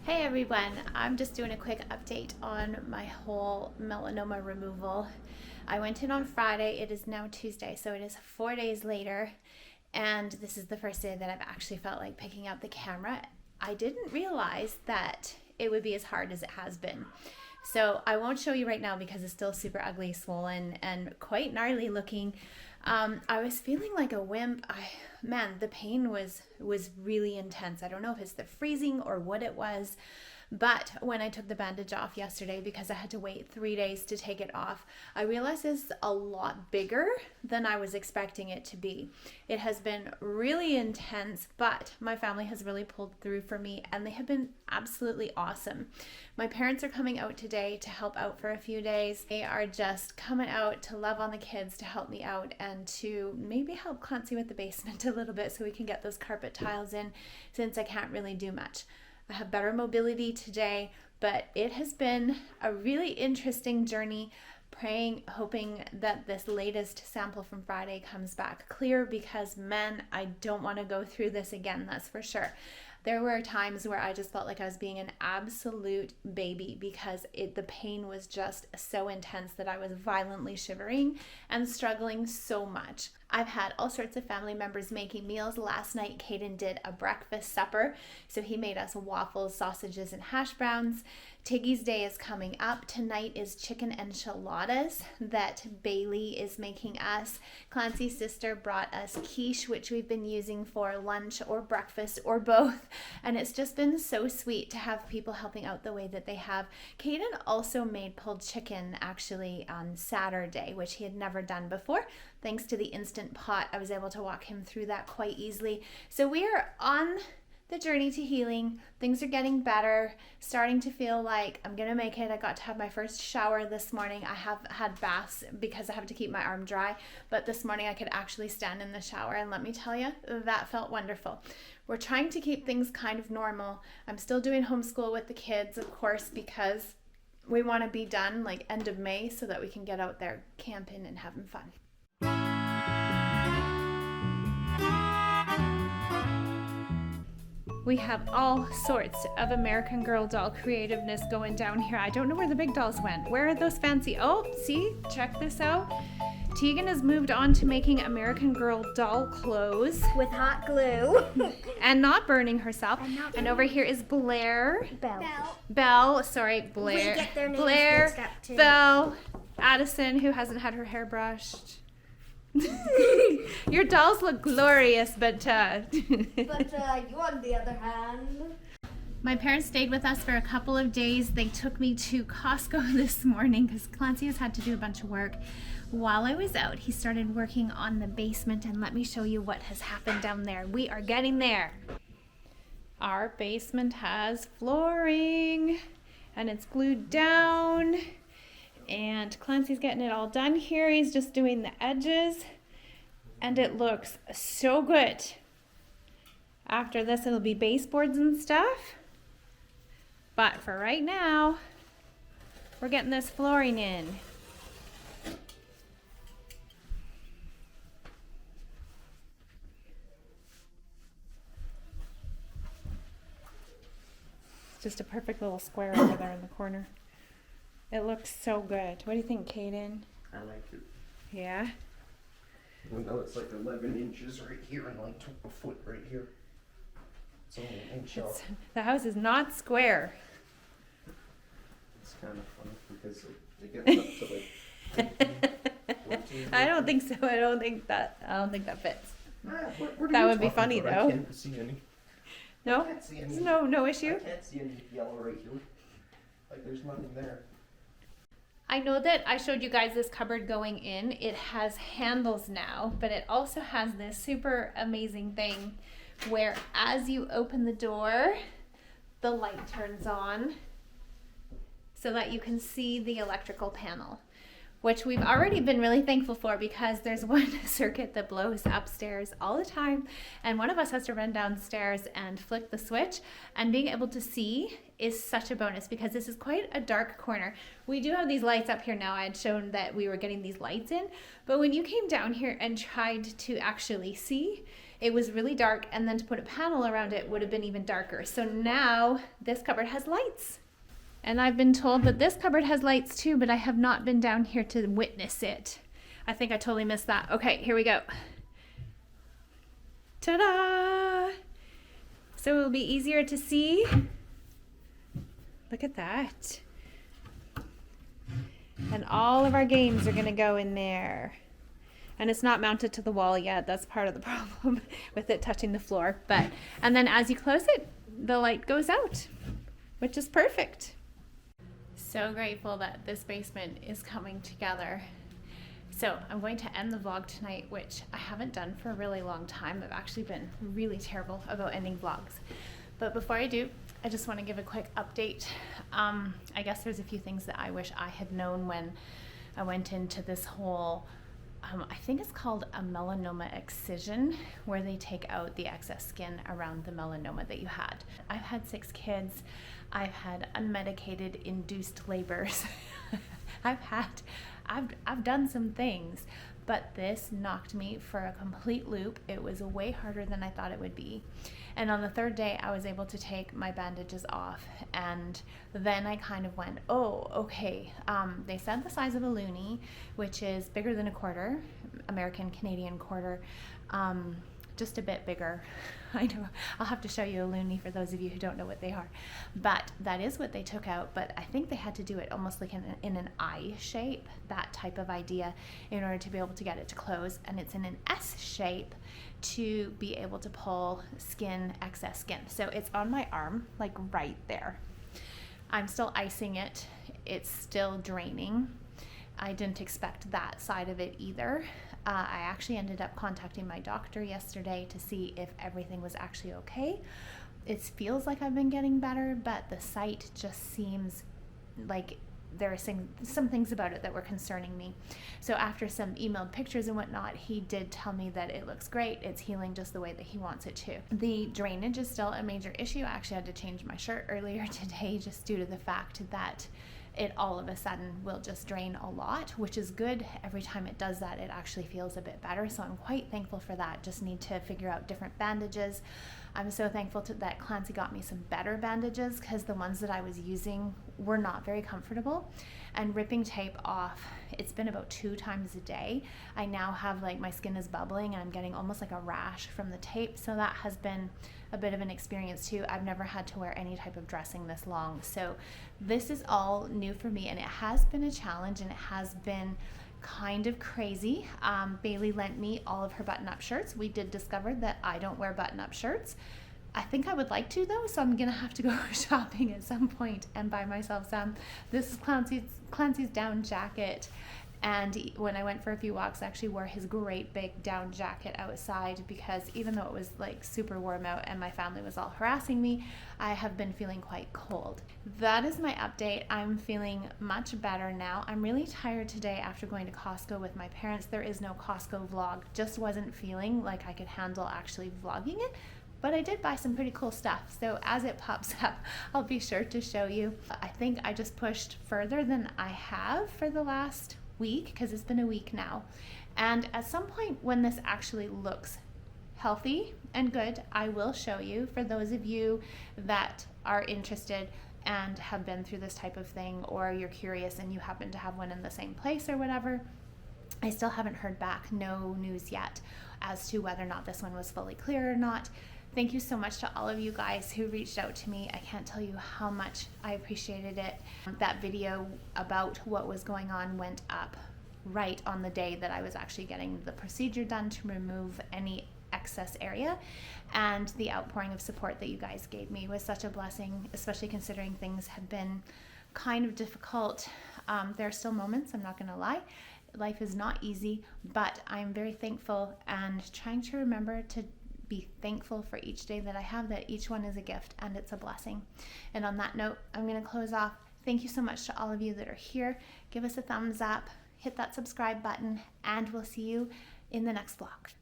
Hey everyone, I'm just doing a quick update on my whole melanoma removal. I went in on Friday, it is now Tuesday, so it is 4 days later, and this is the first day that I've actually felt like picking up the camera. I didn't realize that it would be as hard as it has been. So I won't show you right now because it's still super ugly, swollen, and quite gnarly looking. I was feeling like a wimp. Man, the pain was really intense. I don't know if it's the freezing or what it was, but when I took the bandage off yesterday, because I had to wait 3 days to take it off, I realized it's a lot bigger than I was expecting it to be. It has been really intense, but my family has really pulled through for me, and they have been absolutely awesome. My parents are coming out today to help out for a few days. They are just coming out to love on the kids, to help me out, and to maybe help Clancy with the basement a little bit so we can get those carpet tiles in, since I can't really do much. I have better mobility today, but it has been a really interesting journey. Praying, hoping that this latest sample from Friday comes back clear, because man, I don't want to go through this again, that's for sure. There were times where I just felt like I was being an absolute baby because the pain was just so intense that I was violently shivering and struggling so much. I've had all sorts of family members making meals. Last night, Caden did a breakfast supper. So he made us waffles, sausages, and hash browns. Tiggy's day is coming up. Tonight is chicken enchiladas that Bailey is making us. Clancy's sister brought us quiche, which we've been using for lunch or breakfast or both. And it's just been so sweet to have people helping out the way that they have. Caden also made pulled chicken actually on Saturday, which he had never done before. Thanks to the Instant Pot, I was able to walk him through that quite easily. So we are on the journey to healing. Things are getting better, starting to feel like I'm gonna make it. I got to have my first shower this morning. I have had baths because I have to keep my arm dry, but this morning I could actually stand in the shower, and let me tell you, that felt wonderful. We're trying to keep things kind of normal. I'm still doing homeschool with the kids, of course, because we want to be done like end of May so that we can get out there camping and having fun. We have all sorts of American Girl doll creativeness going down here. I don't know where the big dolls went. Where are those fancy? Oh, see? Check this out. Tegan has moved on to making American Girl doll clothes. With hot glue. And not burning herself. And over here is Blair. Belle, sorry, Blair. We get their names Blair, mixed up too. Belle, Addison, who hasn't had her hair brushed. Your dolls look glorious, but you on the other hand. my parents stayed with us for a couple of days. They took me to Costco this morning because Clancy has had to do a bunch of work. While I was out, he started working on the basement, and let me show you what has happened down there. We are getting there. Our basement has flooring, and it's glued down. And Clancy's getting it all done here. He's just doing the edges, and it looks so good. After this, it'll be baseboards and stuff. But for right now, we're getting this flooring in. It's just a perfect little square over there in the corner. It looks so good. What do you think, Caden? I like it. Yeah? Even though it's like 11 inches right here and like a foot right here. It's only an inch off. The house is not square. It's kind of funny because it gets up to like 14. I don't think so. I don't think that fits. What are That you would be talking funny, about? though. I can't see any. No? I can't see any. There's no issue? I can't see any yellow right here. Like there's nothing there. I know that I showed you guys this cupboard going in. It has handles now, but it also has this super amazing thing where as you open the door, the light turns on so that you can see the electrical panel, which we've already been really thankful for because there's one circuit that blows upstairs all the time, and one of us has to run downstairs and flick the switch, and being able to see is such a bonus because this is quite a dark corner. We do have these lights up here now. I had shown that we were getting these lights in, but when you came down here and tried to actually see, it was really dark, and then to put a panel around it would have been even darker. So now this cupboard has lights. And I've been told that this cupboard has lights too, but I have not been down here to witness it. I think I totally missed that. Okay, here we go. Ta-da! So it'll be easier to see. Look at that. And all of our games are gonna go in there. And it's not mounted to the wall yet. That's part of the problem with it touching the floor. And then as you close it, the light goes out, which is perfect. So grateful that this basement is coming together. So I'm going to end the vlog tonight, which I haven't done for a really long time. I've actually been really terrible about ending vlogs. But before I do, I just want to give a quick update. I guess there's a few things that I wish I had known when I went into this whole, I think it's called a melanoma excision, where they take out the excess skin around the melanoma that you had. I've had 6 kids. I've had unmedicated induced labors. I've done some things, but this knocked me for a complete loop. It was way harder than I thought it would be. And on the 3rd day, I was able to take my bandages off, and then I kind of went, oh, okay. They said the size of a loonie, which is bigger than a quarter, American Canadian quarter, just a bit bigger. I know, I'll have to show you a loonie for those of you who don't know what they are. But that is what they took out, but I think they had to do it almost like in an I shape, that type of idea, in order to be able to get it to close. And it's in an S shape to be able to pull skin, excess skin. So it's on my arm, like right there. I'm still icing it. It's still draining. I didn't expect that side of it either. I actually ended up contacting my doctor yesterday to see if everything was actually okay. It feels like I've been getting better, but the site just seems like there are some things about it that were concerning me. So after some emailed pictures and whatnot, he did tell me that it looks great. It's healing just the way that he wants it to. The drainage is still a major issue. I actually had to change my shirt earlier today just due to the fact that it all of a sudden will just drain a lot, which is good. Every time it does that, it actually feels a bit better. So I'm quite thankful for that. Just need to figure out different bandages. I'm so thankful that Clancy got me some better bandages, because the ones that I was using were not very comfortable. And ripping tape off, it's been about 2 times a day. I now have, like, my skin is bubbling and I'm getting almost like a rash from the tape. So that has been a bit of an experience too. I've never had to wear any type of dressing this long. So this is all new for me, and it has been a challenge, and it has been kind of crazy. Bailey lent me all of her button-up shirts. We did discover that I don't wear button-up shirts. I think I would like to though, so I'm gonna have to go shopping at some point and buy myself some. This is Clancy's down jacket. And when I went for a few walks, I actually wore his great big down jacket outside, because even though it was like super warm out and my family was all harassing me, I have been feeling quite cold. That is my update. I'm feeling much better now. I'm really tired today after going to Costco with my parents. There is no Costco vlog. Just wasn't feeling like I could handle actually vlogging it. But I did buy some pretty cool stuff. So as it pops up, I'll be sure to show you. I think I just pushed further than I have for the last week, because it's been a week now. And at some point when this actually looks healthy and good, I will show you, for those of you that are interested and have been through this type of thing, or you're curious and you happen to have one in the same place or whatever. I still haven't heard back, no news yet as to whether or not this one was fully clear or not. Thank you so much to all of you guys who reached out to me. I can't tell you how much I appreciated it. That video about what was going on went up right on the day that I was actually getting the procedure done to remove any excess area, and the outpouring of support that you guys gave me was such a blessing, especially considering things have been kind of difficult. There are still moments, I'm not gonna lie. Life is not easy, but I'm very thankful and trying to remember to be thankful for each day that I have, that each one is a gift and it's a blessing. And on that note, I'm going to close off. Thank you so much to all of you that are here. Give us a thumbs up, hit that subscribe button, and we'll see you in the next vlog.